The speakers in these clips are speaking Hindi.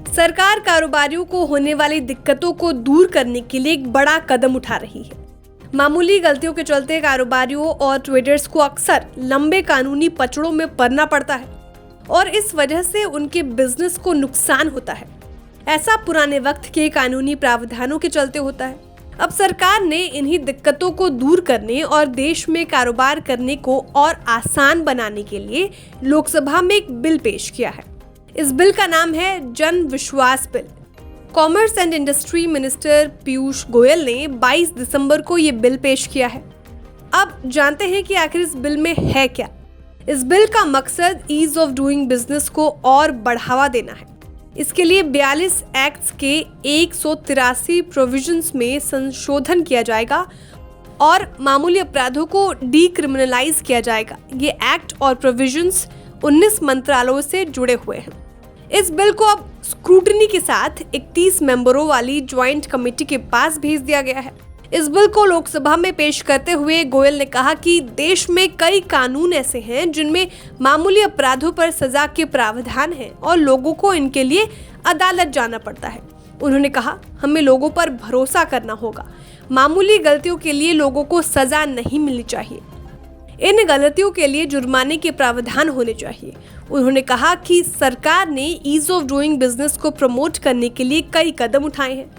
सरकार कारोबारियों को होने वाली दिक्कतों को दूर करने के लिए एक बड़ा कदम उठा रही है। मामूली गलतियों के चलते कारोबारियों और ट्रेडर्स को अक्सर लंबे कानूनी पचड़ों में पड़ना पड़ता है और इस वजह से उनके बिजनेस को नुकसान होता है। ऐसा पुराने वक्त के कानूनी प्रावधानों के चलते होता है। अब सरकार ने इन्हीं दिक्कतों को दूर करने और देश में कारोबार करने को और आसान बनाने के लिए लोकसभा में एक बिल पेश किया है। इस बिल का नाम है जन विश्वास bill. Commerce and industry minister Piyush Goyal ने 22 दिसंबर को ये बिल पेश किया है। अब जानते हैं कि आखिर इस बिल में है क्या। इस बिल का मकसद ईज ऑफ डूइंग बिजनेस को और बढ़ावा देना है। इसके लिए 42 एक्ट्स के 183 प्रोविजंस में संशोधन किया जाएगा और मामूली अपराधों को डीक्रिमिनलाइज किया जाएगा। ये एक्ट और प्रोविजंस 19 मंत्रालयों से जुड़े हुए हैं। इस बिल को अब स्क्रूटनी के साथ 31 मेंबरों वाली ज्वाइंट कमेटी के पास भेज दिया गया है। इस बिल को लोकसभा में पेश करते हुए गोयल ने कहा कि देश में कई कानून ऐसे हैं जिनमें मामूली अपराधों पर सजा के प्रावधान हैं और लोगों को इनके लिए अदालत जाना पड़ता है। उन्होंने कहा, हमें लोगों पर भरोसा करना होगा। मामूली गलतियों के लिए लोगों को सजा नहीं मिलनी चाहिए। इन गलतियों के लिए जुर्माने के प्रावधान होने चाहिए। उन्होंने कहा कि सरकार ने ईज ऑफ डूइंग बिजनेस को प्रमोट करने के लिए कई कदम उठाए हैं।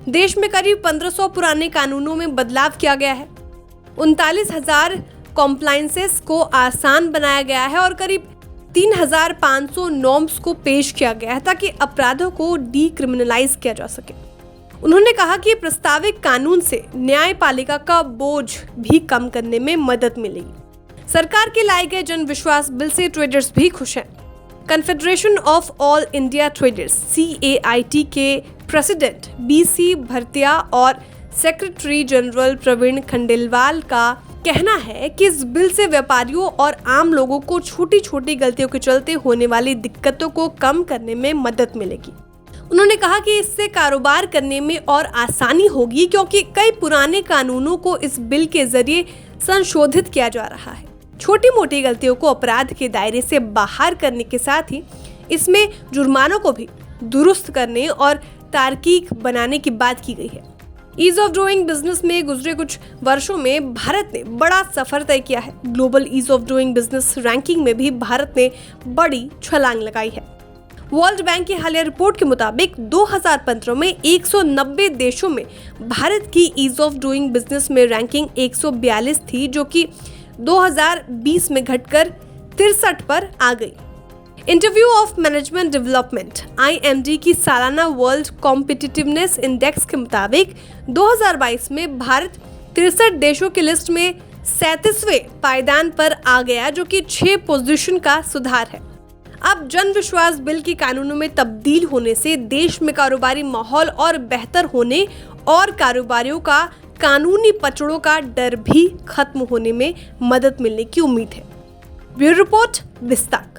देश में करीब 1500 पुराने कानूनों में बदलाव किया गया है। 39,000 कॉम्प्लायंसेस को आसान बनाया गया है और करीब 3,500 नॉर्म्स को पेश किया गया है ताकि अपराधों को डीक्रिमिनलाइज किया जा सके। उन्होंने कहा कि प्रस्तावित कानून से न्यायपालिका का बोझ भी कम करने में मदद मिलेगी। सरकार के लाए गए जन विश्वास बिल से ट्रेडर्स भी खुश हैं। Confederation of all India traders CAIT के प्रेसिडेंट BC भरतिया और सेक्रेटरी जनरल प्रवीण खंडेलवाल का कहना है कि इस बिल से व्यापारियों और आम लोगों को छोटी छोटी गलतियों के चलते होने वाली दिक्कतों को कम करने में मदद मिलेगी। उन्होंने कहा कि इससे कारोबार करने में और आसानी होगी क्योंकि कई पुराने कानूनों को इस बिल के जरिए संशोधित किया जा रहा है। छोटी मोटी गलतियों को अपराध के दायरे से बाहर करने के साथ ही इसमें जुर्मानों को भी दुरुस्त करने और तार्किक बनाने की बात की गई है। ईज ऑफ डूइंग बिजनेस में गुजरे कुछ वर्षों में भारत ने बड़ा सफर तय किया है। Global ease of doing business ranking में भी भारत ने बड़ी छलांग लगाई है। वर्ल्ड बैंक की हालिया रिपोर्ट के मुताबिक 2015 में 190 देशों में भारत की ईज ऑफ डूइंग बिजनेस में रैंकिंग 142 थी, जो कि 2020 में घटकर 63 पर आ गई। Interview of management development IMD की सालाना वर्ल्ड कॉम्पिटिटिवनेस इंडेक्स के मुताबिक 2022 में भारत 63 देशों की लिस्ट में 37वें पायदान पर आ गया, जो कि 6 पोजीशन का सुधार है। अब जन विश्वास बिल की कानूनों में तब्दील होने से देश में कारोबारी माहौल और बेहतर होने और कारोबारियों का कानूनी पचड़ों का डर भी खत्म होने में मदद मिलने की उम्मीद है। ब्यूरो रिपोर्ट, विस्तार।